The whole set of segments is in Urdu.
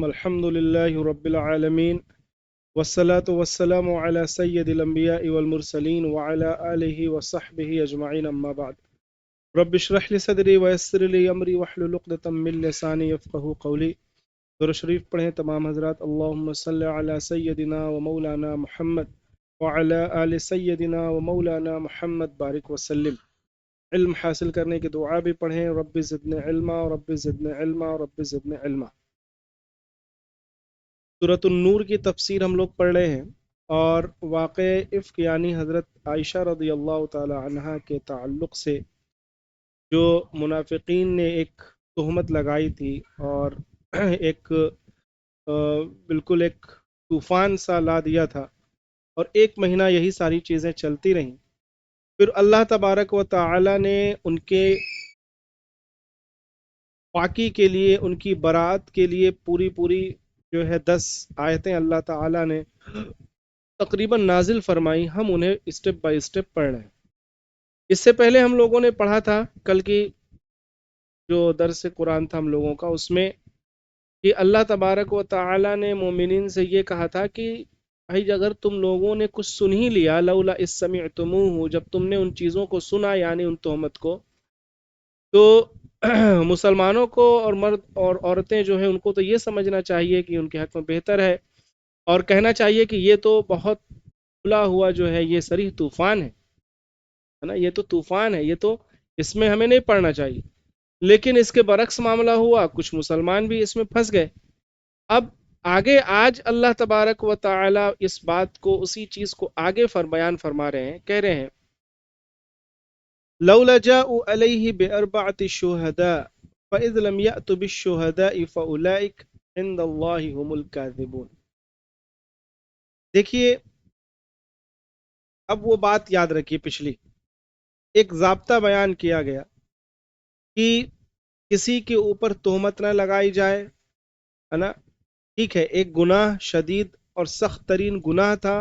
الحمد لله رب العالمين والصلاة والسلام على سيد الأنبياء والمرسلين وعلى آله وصحبه أجمعين أما بعد رب اشرح لي صدري ويسر لي أمري واحلل عقدة من لساني يفقهوا قولي درود شریف پڑھیں تمام حضرات. اللہم صلی علی سیدنا و مولانا محمد وعلی آل سیدنا و مولانا محمد بارک وسلم. علم حاصل کرنے کی دعا بھی پڑھیں. رب زدنی علما رب زدنی علما رب زدنی علما. سورۃ النور کی تفسیر ہم لوگ پڑھ رہے ہیں اور واقع افک یعنی حضرت عائشہ رضی اللہ تعالی عنہا کے تعلق سے جو منافقین نے ایک تہمت لگائی تھی اور ایک بالکل ایک طوفان سا لا دیا تھا اور ایک مہینہ یہی ساری چیزیں چلتی رہیں. پھر اللہ تبارک و تعالی نے ان کے پاکی کے لیے ان کی برات کے لیے پوری جو ہے 10 آیتیں اللہ تعالیٰ نے تقریباً نازل فرمائی. ہم انہیں اسٹیپ بائی اسٹیپ پڑھ رہے ہیں. اس سے پہلے ہم لوگوں نے پڑھا تھا کل کی جو درس قرآن تھا ہم لوگوں کا، اس میں کہ اللہ تبارک و تعالیٰ نے مومنین سے یہ کہا تھا کہ بھائی اگر تم لوگوں نے کچھ سن ہی لیا، لولا اذ سمعتموہ، جب تم نے ان چیزوں کو سنا یعنی ان تہمت کو، تو مسلمانوں کو اور مرد اور عورتیں جو ہیں ان کو تو یہ سمجھنا چاہیے کہ ان کے حق میں بہتر ہے اور کہنا چاہیے کہ یہ تو بہت کھلا ہوا جو ہے یہ صریح طوفان ہے نا، یہ تو طوفان ہے، یہ تو اس میں ہمیں نہیں پڑھنا چاہیے. لیکن اس کے برعکس معاملہ ہوا، کچھ مسلمان بھی اس میں پھنس گئے. اب آگے آج اللہ تبارک و تعالی اس بات کو، اسی چیز کو آگے بیان فرما رہے ہیں، کہہ رہے ہیں لولا جاءوا علیہ باربعۃ شہداء فاذ لم یأتوا بالشہداء فاولئک عند اللہ هم الکاذبون. دیکھیے اب وہ بات یاد رکھیے، پچھلی ایک ضابطہ بیان کیا گیا کہ کسی کے اوپر تہمت نہ لگائی جائے، ہے نا، ٹھیک ہے. ایک گناہ شدید اور سخت ترین گناہ تھا،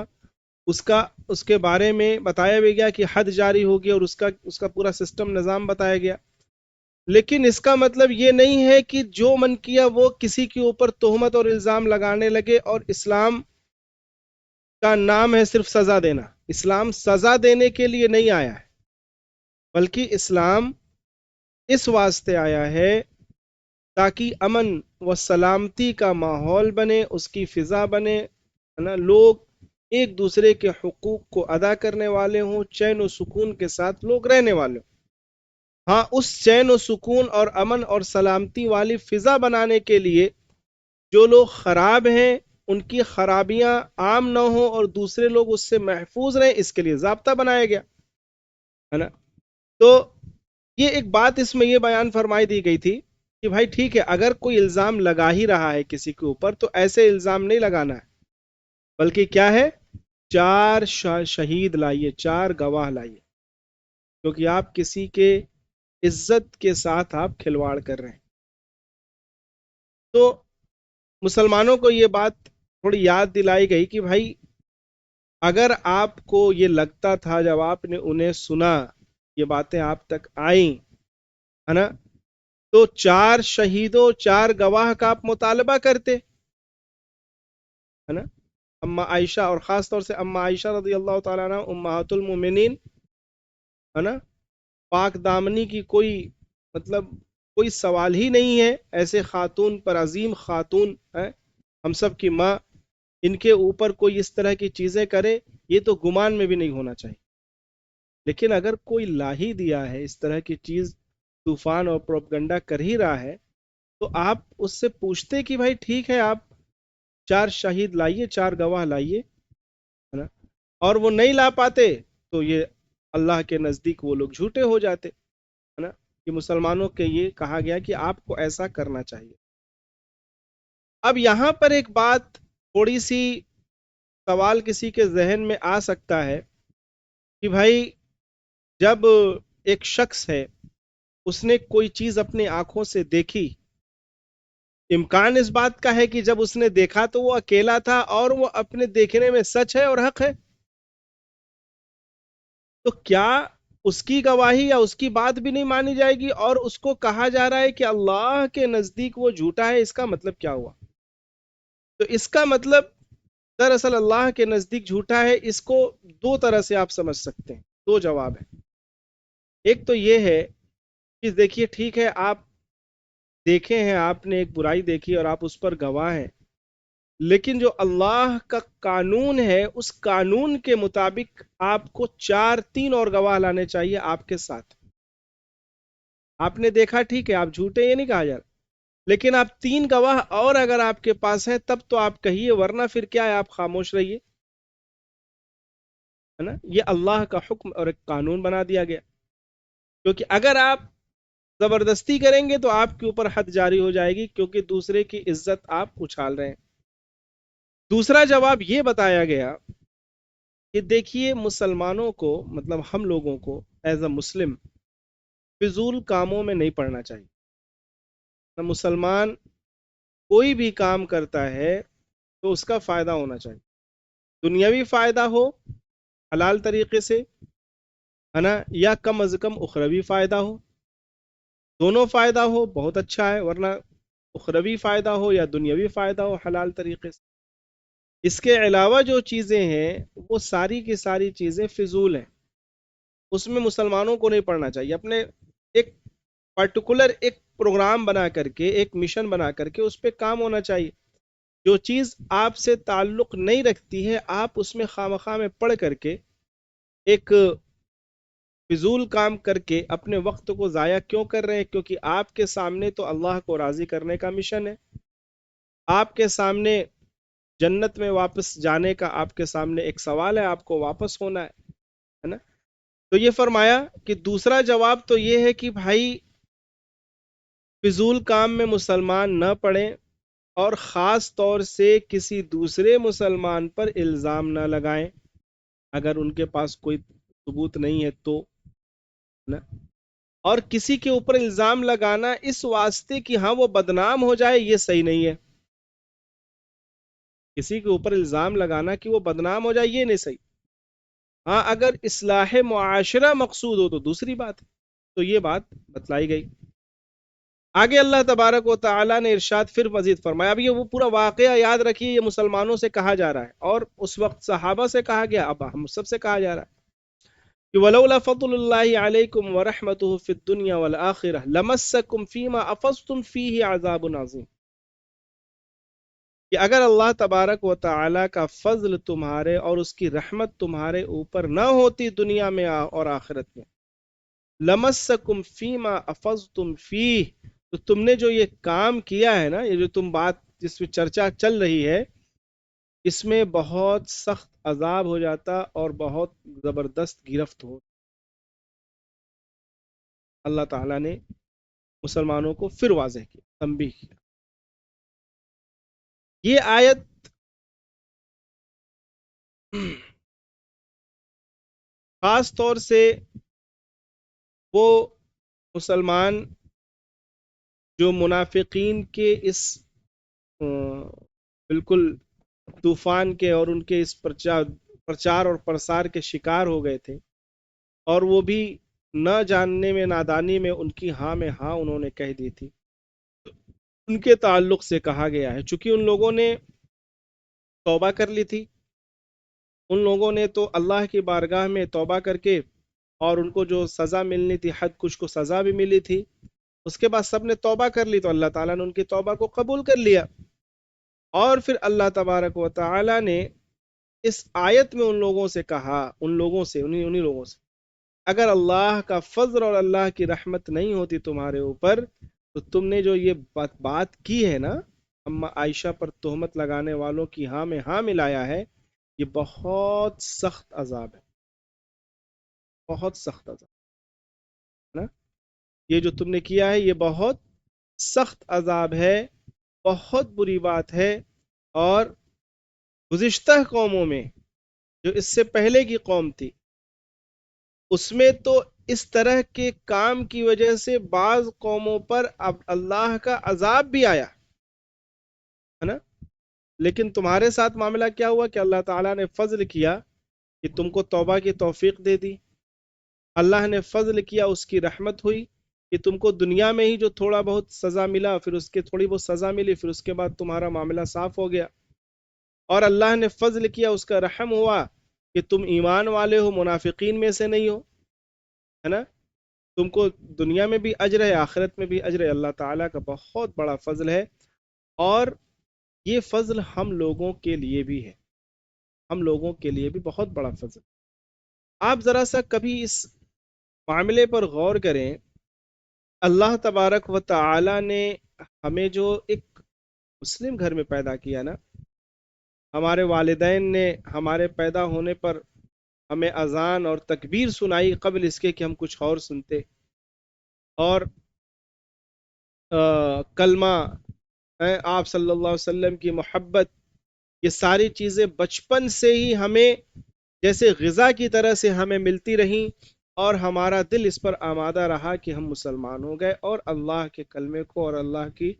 اس کے بارے میں بتایا بھی گیا کہ حد جاری ہوگی اور اس کا پورا سسٹم نظام بتایا گیا. لیکن اس کا مطلب یہ نہیں ہے کہ جو من کیا وہ کسی کے اوپر تہمت اور الزام لگانے لگے. اور اسلام کا نام ہے صرف سزا دینا. اسلام سزا دینے کے لیے نہیں آیا ہے، بلکہ اسلام اس واسطے آیا ہے تاکہ امن و سلامتی کا ماحول بنے، اس کی فضا بنے، لوگ ایک دوسرے کے حقوق کو ادا کرنے والے ہوں، چین و سکون کے ساتھ لوگ رہنے والے ہوں. ہاں، اس چین و سکون اور امن اور سلامتی والی فضا بنانے کے لیے جو لوگ خراب ہیں ان کی خرابیاں عام نہ ہوں اور دوسرے لوگ اس سے محفوظ رہیں، اس کے لیے ضابطہ بنایا گیا ہے نا. تو یہ ایک بات اس میں یہ بیان فرمائی دی گئی تھی کہ بھائی ٹھیک ہے، اگر کوئی الزام لگا ہی رہا ہے کسی کے اوپر تو ایسے الزام نہیں لگانا ہے، بلکہ کیا ہے، 4 شہید لائیے، 4 گواہ لائیے، کیونکہ آپ کسی کے عزت کے ساتھ آپ کھلواڑ کر رہے ہیں. تو مسلمانوں کو یہ بات تھوڑی یاد دلائی گئی کہ بھائی اگر آپ کو یہ لگتا تھا جب آپ نے انہیں سنا، یہ باتیں آپ تک آئیں، ہے نا، تو 4 شہیدوں، 4 گواہ کا آپ مطالبہ کرتے، ہے نا. اما عائشہ، اور خاص طور سے اما عائشہ رضی اللہ تعالیٰ عنہ امہات المومنین، ہے نا، پاک دامنی کی کوئی سوال ہی نہیں ہے. ایسے خاتون پر، عظیم خاتون ہے، ہم سب کی ماں، ان کے اوپر کوئی اس طرح کی چیزیں کرے یہ تو گمان میں بھی نہیں ہونا چاہیے. لیکن اگر کوئی لا ہی دیا ہے اس طرح کی چیز، طوفان اور پروپگنڈا کر ہی رہا ہے، تو آپ اس سے پوچھتے کہ بھائی ٹھیک ہے، آپ 4 شہید لائیے، 4 گواہ لائیے، ہے نا. اور وہ نہیں لا پاتے تو یہ اللہ کے نزدیک وہ لوگ جھوٹے ہو جاتے، ہے نا. کہ مسلمانوں کے یہ کہا گیا کہ آپ کو ایسا کرنا چاہیے. اب یہاں پر ایک بات، تھوڑی سی سوال کسی کے ذہن میں آ سکتا ہے کہ بھائی جب ایک شخص ہے، اس نے کوئی چیز اپنی آنکھوں سے دیکھی، امکان اس بات کا ہے کہ جب اس نے دیکھا تو وہ اکیلا تھا اور وہ اپنے دیکھنے میں سچ ہے اور حق ہے، تو کیا اس کی گواہی یا اس کی بات بھی نہیں مانی جائے گی؟ اور اس کو کہا جا رہا ہے کہ اللہ کے نزدیک وہ جھوٹا ہے، اس کا مطلب کیا ہوا؟ تو اس کا مطلب دراصل اللہ کے نزدیک جھوٹا ہے. اس کو دو طرح سے آپ سمجھ سکتے ہیں, دو جواب ہیں. ایک تو یہ ہے کہ دیکھیے ٹھیک ہے, آپ دیکھے ہیں, آپ نے ایک برائی دیکھی اور آپ اس پر گواہ ہیں, لیکن جو اللہ کا قانون ہے اس قانون کے مطابق آپ کو تین اور گواہ لانے چاہیے آپ کے ساتھ. آپ نے دیکھا ٹھیک ہے, آپ جھوٹے, یہ نہیں کہا جا رہا, لیکن آپ 3 گواہ اور اگر آپ کے پاس ہیں تب تو آپ کہیے, ورنہ پھر کیا ہے, آپ خاموش رہیے. ہے نا, یہ اللہ کا حکم اور ایک قانون بنا دیا گیا, کیونکہ اگر آپ زبردستی کریں گے تو آپ کے اوپر حد جاری ہو جائے گی, کیونکہ دوسرے کی عزت آپ اچھال رہے ہیں. دوسرا جواب یہ بتایا گیا کہ دیکھیے مسلمانوں کو, مطلب ہم لوگوں کو ایز اے مسلم فضول کاموں میں نہیں پڑنا چاہیے. مسلمان کوئی بھی کام کرتا ہے تو اس کا فائدہ ہونا چاہیے, دنیاوی فائدہ ہو حلال طریقے سے, ہے نا, یا کم از کم اخروی فائدہ ہو. دونوں فائدہ ہو بہت اچھا ہے, ورنہ اخروی فائدہ ہو یا دنیاوی فائدہ ہو حلال طریقے سے. اس کے علاوہ جو چیزیں ہیں وہ ساری کی ساری چیزیں فضول ہیں, اس میں مسلمانوں کو نہیں پڑھنا چاہیے. اپنے ایک پرٹیکولر ایک پروگرام بنا کر کے, ایک مشن بنا کر کے اس پہ کام ہونا چاہیے. جو چیز آپ سے تعلق نہیں رکھتی ہے آپ اس میں خواہ میں پڑھ کر کے ایک فضول کام کر کے اپنے وقت کو ضائع کیوں کر رہے ہیں؟ کیونکہ آپ کے سامنے تو اللہ کو راضی کرنے کا مشن ہے, آپ کے سامنے جنت میں واپس جانے کا آپ کے سامنے ایک سوال ہے, آپ کو واپس ہونا ہے نا. تو یہ فرمایا کہ دوسرا جواب تو یہ ہے کہ بھائی فضول کام میں مسلمان نہ پڑیں, اور خاص طور سے کسی دوسرے مسلمان پر الزام نہ لگائیں اگر ان کے پاس کوئی ثبوت نہیں ہے تو نا. اور کسی کے اوپر الزام لگانا اس واسطے کہ ہاں وہ بدنام ہو جائے, یہ صحیح نہیں ہے. کسی کے اوپر الزام لگانا کہ وہ بدنام ہو جائے یہ نہیں صحیح. ہاں اگر اصلاح معاشرہ مقصود ہو تو دوسری بات ہے. تو یہ بات بتلائی گئی. آگے اللہ تبارک و تعالیٰ نے ارشاد پھر مزید فرمایا. اب یہ وہ پورا واقعہ یاد رکھیے, یہ مسلمانوں سے کہا جا رہا ہے اور اس وقت صحابہ سے کہا گیا, اب ہم سب سے کہا جا رہا ہے کہ وَلَوْلَا فَضْلُ اللَّهِ عَلَيْكُمْ وَرَحْمَتُهُ فِي الدُّنْيَا وَالْآخِرَةِ لَمَسَّكُمْ فِيمَا أَفَضْتُمْ فِيهِ عَذَابٌ عَظِيمٌ. کہ اگر اللہ تبارک و تعالیٰ کا فضل تمہارے اور اس کی رحمت تمہارے اوپر نہ ہوتی دنیا میں اور آخرت میں, لَمَسَّكُمْ فِيمَا أَفَضْتُمْ فِيهِ, تو تم نے جو یہ کام کیا ہے نا, یہ جو تم بات جس میں چرچا چل رہی ہے, اس میں بہت سخت عذاب ہو جاتا اور بہت زبردست گرفت ہو. اللہ تعالیٰ نے مسلمانوں کو پھر واضح کیا, تنبیہ کیا. یہ آیت خاص طور سے وہ مسلمان جو منافقین کے اس بالکل طوفان کے اور ان کے اس پرچار اور پرسار کے شکار ہو گئے تھے, اور وہ بھی نہ جاننے میں نادانی میں ان کی ہاں میں ہاں انہوں نے کہہ دی تھی. ان کے تعلق سے کہا گیا ہے چونکہ ان لوگوں نے توبہ کر لی تھی, ان لوگوں نے تو اللہ کی بارگاہ میں توبہ کر کے, اور ان کو جو سزا ملنی تھی حد کچھ کو سزا بھی ملی تھی, اس کے بعد سب نے توبہ کر لی تو اللہ تعالیٰ نے ان کی توبہ کو قبول کر لیا. اور پھر اللہ تبارک و تعالیٰ نے اس آیت میں ان لوگوں سے کہا, انہی لوگوں سے, اگر اللہ کا فضل اور اللہ کی رحمت نہیں ہوتی تمہارے اوپر تو تم نے جو یہ بات کی ہے نا, اما عائشہ پر تہمت لگانے والوں کی ہاں میں ہاں ملایا ہے, یہ بہت سخت عذاب ہے, بہت سخت عذاب ہے نا. یہ جو تم نے کیا ہے یہ بہت سخت عذاب ہے, بہت بری بات ہے. اور گزشتہ قوموں میں جو اس سے پہلے کی قوم تھی اس میں تو اس طرح کے کام کی وجہ سے بعض قوموں پر اب اللہ کا عذاب بھی آیا ہے نا. لیکن تمہارے ساتھ معاملہ کیا ہوا کہ اللہ تعالیٰ نے فضل کیا کہ تم کو توبہ کی توفیق دے دی. اللہ نے فضل کیا, اس کی رحمت ہوئی کہ تم کو دنیا میں ہی جو تھوڑا بہت سزا ملا, پھر اس کے تھوڑی بہت سزا ملی, پھر اس کے بعد تمہارا معاملہ صاف ہو گیا. اور اللہ نے فضل کیا، اس کا رحم ہوا کہ تم ایمان والے ہو، منافقین میں سے نہیں ہو، ہے نا؟ تم کو دنیا میں بھی اجر ہے، آخرت میں بھی اجر ہے، اللہ تعالیٰ کا بہت بڑا فضل ہے۔ اور یہ فضل ہم لوگوں کے لیے بھی ہے، ہم لوگوں کے لیے بھی بہت بڑا فضل۔ آپ ذرا سا کبھی اس معاملے پر غور کریں، اللہ تبارک و تعالی نے ہمیں جو ایک مسلم گھر میں پیدا کیا نا، ہمارے والدین نے ہمارے پیدا ہونے پر ہمیں اذان اور تکبیر سنائی قبل اس کے کہ ہم کچھ اور سنتے، اور کلمہ، آپ صلی اللہ علیہ وسلم کی محبت، یہ ساری چیزیں بچپن سے ہی ہمیں جیسے غذا کی طرح سے ہمیں ملتی رہیں، اور ہمارا دل اس پر آمادہ رہا کہ ہم مسلمان ہو گئے اور اللہ کے کلمے کو اور اللہ کی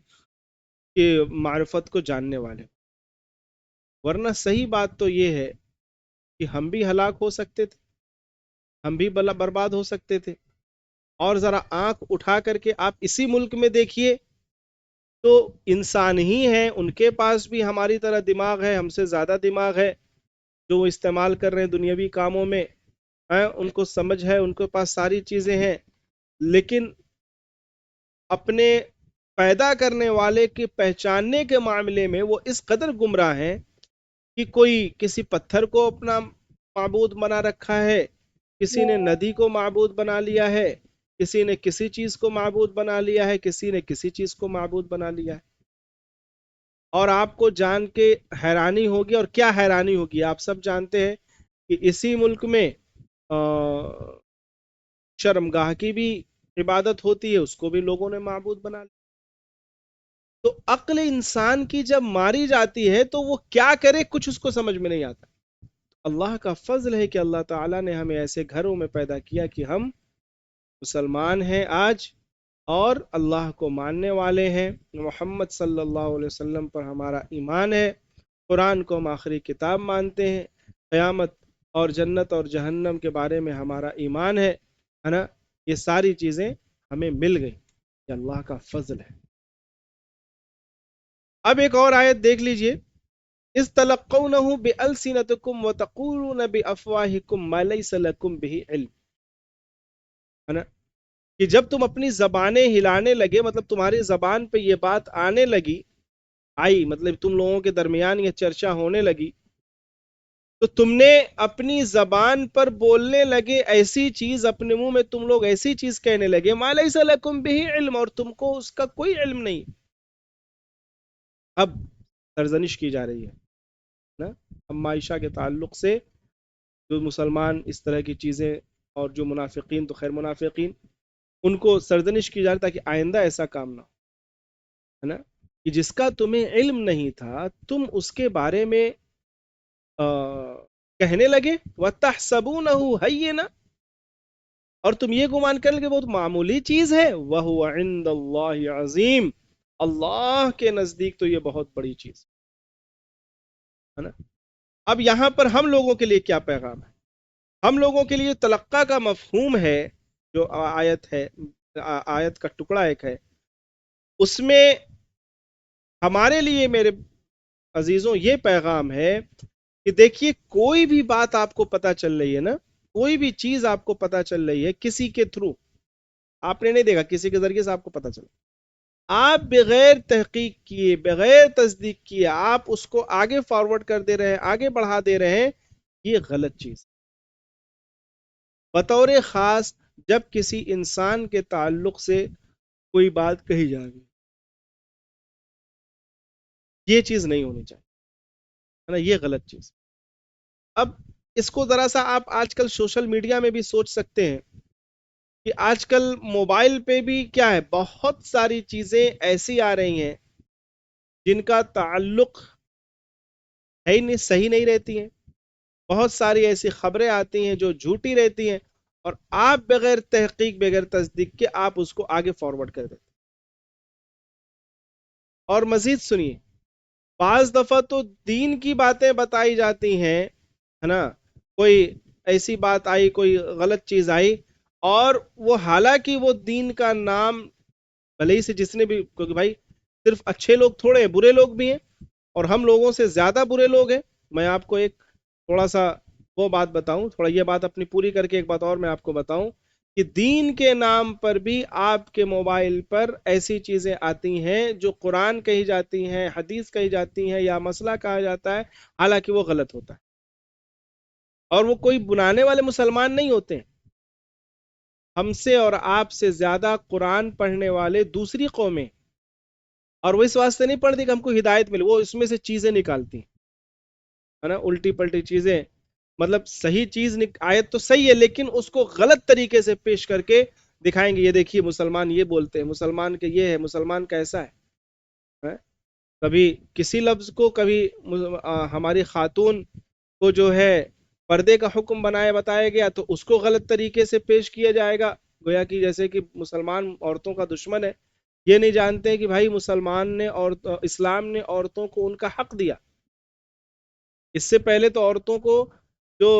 معرفت کو جاننے والے۔ ورنہ صحیح بات تو یہ ہے کہ ہم بھی ہلاک ہو سکتے تھے، ہم بھی برباد ہو سکتے تھے۔ اور ذرا آنکھ اٹھا کر کے آپ اسی ملک میں دیکھیے تو انسان ہی ہیں، ان کے پاس بھی ہماری طرح دماغ ہے، ہم سے زیادہ دماغ ہے، جو وہ استعمال کر رہے ہیں دنیاوی کاموں میں، ان کو سمجھ ہے، ان کے پاس ساری چیزیں ہیں، لیکن اپنے پیدا کرنے والے کے پہچاننے کے معاملے میں وہ اس قدر گمراہ ہیں کہ کوئی کسی پتھر کو اپنا معبود بنا رکھا ہے، کسی نے ندی کو معبود بنا لیا ہے، کسی نے کسی چیز کو معبود بنا لیا ہے، کسی نے کسی چیز کو معبود بنا لیا ہے۔ اور آپ کو جان کے حیرانی ہوگی، اور کیا حیرانی ہوگی، آپ سب جانتے ہیں کہ اسی ملک میں شرمگاہ کی بھی عبادت ہوتی ہے، اس کو بھی لوگوں نے معبود بنا لیا۔ تو عقل انسان کی جب ماری جاتی ہے تو وہ کیا کرے، کچھ اس کو سمجھ میں نہیں آتا۔ اللہ کا فضل ہے کہ اللہ تعالیٰ نے ہمیں ایسے گھروں میں پیدا کیا کہ ہم مسلمان ہیں آج، اور اللہ کو ماننے والے ہیں، محمد صلی اللہ علیہ وسلم پر ہمارا ایمان ہے، قرآن کو ہم آخری کتاب مانتے ہیں، قیامت اور جنت اور جہنم کے بارے میں ہمارا ایمان ہے نا؟ یہ ساری چیزیں ہمیں مل گئی، یہ اللہ کا فضل ہے۔ اب ایک اور آیت دیکھ لیجئے، اِذْ تَلَقَّوْنَهُ بِأَلْسِنَتِكُمْ وَتَقُولُونَ بِأَفْوَاهِكُمْ مَا لَيْسَ لَكُمْ بِهِ عِلْمٍ، ہے نا؟ کہ جب تم اپنی زبانیں ہلانے لگے، مطلب تمہاری زبان پہ یہ بات آنے لگی، آئی مطلب تم لوگوں کے درمیان یہ چرچا ہونے لگی، تو تم نے اپنی زبان پر بولنے لگے ایسی چیز، اپنے منہ میں تم لوگ ایسی چیز کہنے لگے مَا لَيْسَ لَكُمْ بِهِ عِلْمٍ، اور تم کو اس کا کوئی علم نہیں۔ اب سرزنش کی جا رہی ہے نا اما عائشہ کے تعلق سے، جو مسلمان اس طرح کی چیزیں، اور جو منافقین تو خیر منافقین، ان کو سرزنش کی جا رہی تاکہ آئندہ ایسا کام نہ ہو، ہے نا؟ کہ جس کا تمہیں علم نہیں تھا تم اس کے بارے میں کہنے لگے، وَتَحْسَبُونَهُ هَيِّنًا، اور تم یہ گمان کر لگے بہت معمولی چیز ہے، وَهُوَ عِندَ اللَّهِ عَظِيمٌ، اللہ کے نزدیک تو یہ بہت بڑی چیز ہے نا؟ اب یہاں پر ہم لوگوں کے لیے کیا پیغام ہے؟ ہم لوگوں کے لیے تلقہ کا مفہوم ہے، جو آیت ہے، آیت کا ٹکڑا ایک ہے، اس میں ہمارے لیے میرے عزیزوں یہ پیغام ہے کہ دیکھیے کوئی بھی بات آپ کو پتہ چل رہی ہے نا، کوئی بھی چیز آپ کو پتہ چل رہی ہے کسی کے تھرو، آپ نے نہیں دیکھا، کسی کے ذریعے سے آپ کو پتہ چلا، آپ بغیر تحقیق کیے، بغیر تصدیق کیے آپ اس کو آگے فارورڈ کر دے رہے ہیں، آگے بڑھا دے رہے ہیں، یہ غلط چیز۔ بطور خاص جب کسی انسان کے تعلق سے کوئی بات کہی جا رہی، یہ چیز نہیں ہونی چاہیے، ہے نا؟ یہ غلط چیز۔ اب اس کو ذرا سا آپ آج کل سوشل میڈیا میں بھی سوچ سکتے ہیں کہ آج کل موبائل پہ بھی کیا ہے، بہت ساری چیزیں ایسی آ رہی ہیں جن کا تعلق ہے نہیں، صحیح نہیں رہتی ہیں، بہت ساری ایسی خبریں آتی ہیں جو جھوٹی رہتی ہیں، اور آپ بغیر تحقیق، بغیر تصدیق کے آپ اس کو آگے فارورڈ کر دیتے۔ اور مزید سنیے، بعض دفعہ تو دین کی باتیں بتائی جاتی ہیں، ہے نا؟ کوئی ایسی بات آئی، کوئی غلط چیز آئی، اور وہ حالانکہ وہ دین کا نام بھلے ہی سے جس نے بھی، کیونکہ بھائی صرف اچھے لوگ تھوڑے ہیں، برے لوگ بھی ہیں، اور ہم لوگوں سے زیادہ برے لوگ ہیں. میں آپ کو ایک تھوڑا سا وہ بات بتاؤں، تھوڑا یہ بات اپنی پوری کر کے ایک بات اور میں آپ کو بتاؤں کہ دین کے نام پر بھی آپ کے موبائل پر ایسی چیزیں آتی ہیں جو قرآن کہی جاتی ہیں، حدیث کہی جاتی ہیں یا مسئلہ کہا جاتا ہے، حالانکہ وہ غلط ہوتا ہے. اور وہ کوئی بنانے والے مسلمان نہیں ہوتے ہیں. ہم سے اور آپ سے زیادہ قرآن پڑھنے والے دوسری قومیں، اور وہ اس واسطے نہیں پڑھتی کہ ہم کو ہدایت ملے، وہ اس میں سے چیزیں نکالتی ہیں، ہے نا، الٹی پلٹی چیزیں. مطلب صحیح چیز آیت تو صحیح ہے لیکن اس کو غلط طریقے سے پیش کر کے دکھائیں گے، یہ دیکھیے مسلمان یہ بولتے ہیں، مسلمان کے یہ ہے، مسلمان کا ایسا ہے. کبھی کسی لفظ کو، کبھی ہماری خاتون کو جو ہے پردے کا حکم بنایا بتایا گیا تو اس کو غلط طریقے سے پیش کیا جائے گا، گویا کہ جیسے کہ مسلمان عورتوں کا دشمن ہے. یہ نہیں جانتے کہ بھائی مسلمان نے اور اسلام نے عورتوں کو ان کا حق دیا. اس سے پہلے تو عورتوں کو جو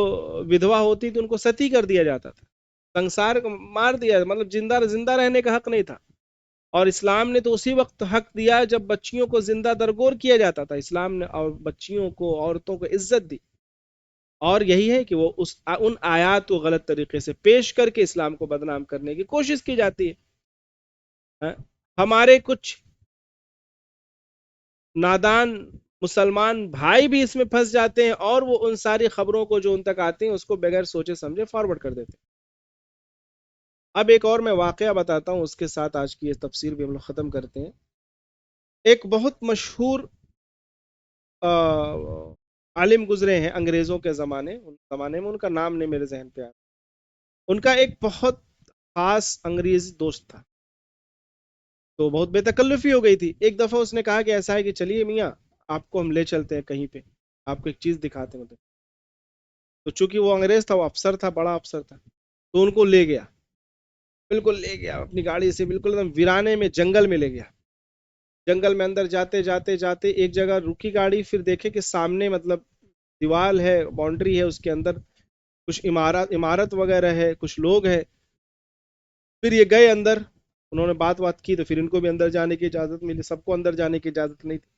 ودھوا ہوتی تھی ان کو ستی کر دیا جاتا تھا، سنسار مار دیا، مطلب زندہ رہنے کا حق نہیں تھا. اور اسلام نے تو اسی وقت حق دیا جب بچیوں کو زندہ درگور کیا جاتا تھا. اسلام نے اور بچیوں کو، عورتوں کو عزت دی. اور یہی ہے کہ وہ ان آیات کو غلط طریقے سے پیش کر کے اسلام کو بدنام کرنے کی کوشش کی جاتی ہے. ہمارے کچھ نادان مسلمان بھائی بھی اس میں پھنس جاتے ہیں اور وہ ان ساری خبروں کو جو ان تک آتی ہیں اس کو بغیر سوچے سمجھے فارورڈ کر دیتے ہیں. اب ایک اور میں واقعہ بتاتا ہوں، اس کے ساتھ آج کی یہ تفسیر بھی ہم لوگ ختم کرتے ہیں. ایک بہت مشہور عالم گزرے ہیں انگریزوں کے زمانے میں، ان کا نام نہیں میرے ذہن پہ آیا. ان کا ایک بہت خاص انگریزی دوست تھا، تو بہت بے تکلفی ہو گئی تھی. ایک دفعہ اس نے کہا کہ ایسا ہے کہ چلیے میاں آپ کو ہم لے چلتے ہیں کہیں پہ، آپ کو ایک چیز دکھاتے ہیں. تو چونکہ وہ انگریز تھا، وہ افسر تھا، بڑا افسر تھا، تو ان کو لے گیا، بالکل لے گیا اپنی گاڑی سے، بالکل ایک دم ویرانے میں، جنگل میں لے گیا. جنگل میں اندر جاتے جاتے جاتے ایک جگہ رکی گاڑی، پھر دیکھے کہ سامنے مطلب دیوال ہے، باؤنڈری ہے، اس کے اندر کچھ عمارت وغیرہ ہے، کچھ لوگ ہیں. پھر یہ گئے اندر، انہوں نے بات کی تو پھر ان کو بھی اندر جانے کی اجازت ملی. سب کو اندر جانے کی اجازت نہیں تھی.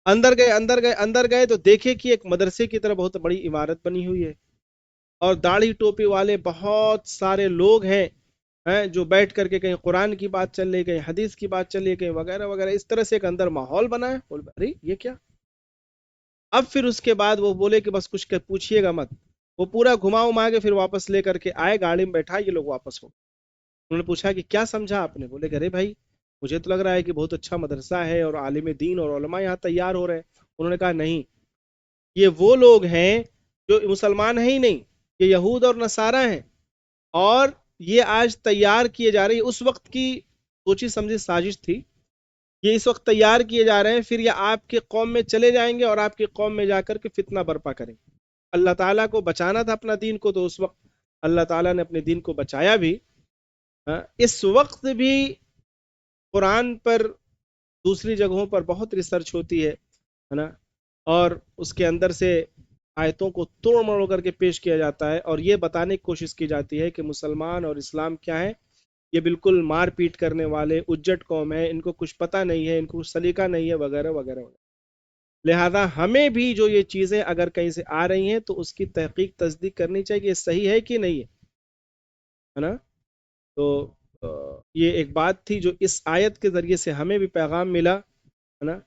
اندر گئے تو دیکھے کہ ایک مدرسے کی طرح بہت بڑی عمارت بنی ہوئی ہے، اور داڑھی ٹوپی والے بہت سارے لوگ ہیں جو بیٹھ کر کے کہیں قرآن کی بات چل رہی، کہیں حدیث کی بات چل رہی، کہیں وغیرہ وغیرہ. اس طرح سے ایک اندر ماحول بنا ہے. ارے یہ کیا؟ اب پھر اس کے بعد وہ بولے کہ بس کچھ پوچھیے گا مت. وہ پورا گھما کے پھر واپس لے کر کے آئے، گاڑی میں بیٹھا، یہ لوگ واپس ہو. انہوں نے پوچھا کہ کیا سمجھا آپ نے؟ بولے کہ ارے بھائی مجھے تو لگ رہا ہے کہ بہت اچھا مدرسہ ہے اور عالم دین اور علماء یہاں تیار ہو رہے ہیں. انہوں نے کہا نہیں، یہ وہ لوگ ہیں جو مسلمان ہیں ہی نہیں، یہ یہود اور نصارہ ہیں، اور یہ آج تیار کیے جا رہے ہیں. اس وقت کی سوچی سمجھی سازش تھی. یہ اس وقت تیار کیے جا رہے ہیں، پھر یہ آپ کے قوم میں چلے جائیں گے اور آپ کی قوم میں جا کر کے فتنہ برپا کریں گے. اللہ تعالیٰ کو بچانا تھا اپنا دین کو، تو اس وقت اللہ تعالیٰ نے اپنے دین کو بچایا بھی. اس وقت بھی قرآن پر دوسری جگہوں پر بہت ریسرچ ہوتی ہے نا، اور اس کے اندر سے آیتوں کو توڑ مروڑ کر کے پیش کیا جاتا ہے، اور یہ بتانے کی کوشش کی جاتی ہے کہ مسلمان اور اسلام کیا ہے. یہ بالکل مار پیٹ کرنے والے اجٹ قوم ہے، ان کو کچھ پتہ نہیں ہے، ان کو کچھ سلیقہ نہیں ہے، وغیرہ وغیرہ وغیرہ. لہذا ہمیں بھی جو یہ چیزیں اگر کہیں سے آ رہی ہیں تو اس کی تحقیق تصدیق کرنی چاہیے کہ یہ صحیح ہے کہ نہیں ہے نا. تو یہ ایک بات تھی جو اس آیت کے ذریعے سے ہمیں بھی پیغام ملا ہے نا.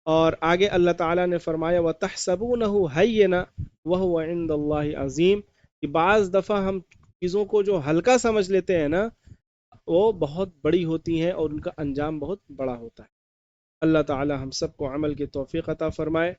اور آگے اللہ تعالیٰ نے فرمایا وَتَحْسَبُونَهُ هَيِّنًا وَهُوَ عِندَ اللَّهِ عَظِيمٌ، کہ بعض دفعہ ہم چیزوں کو جو ہلکا سمجھ لیتے ہیں نا، وہ بہت بڑی ہوتی ہیں اور ان کا انجام بہت بڑا ہوتا ہے. اللہ تعالیٰ ہم سب کو عمل کی توفیق عطا فرمائے.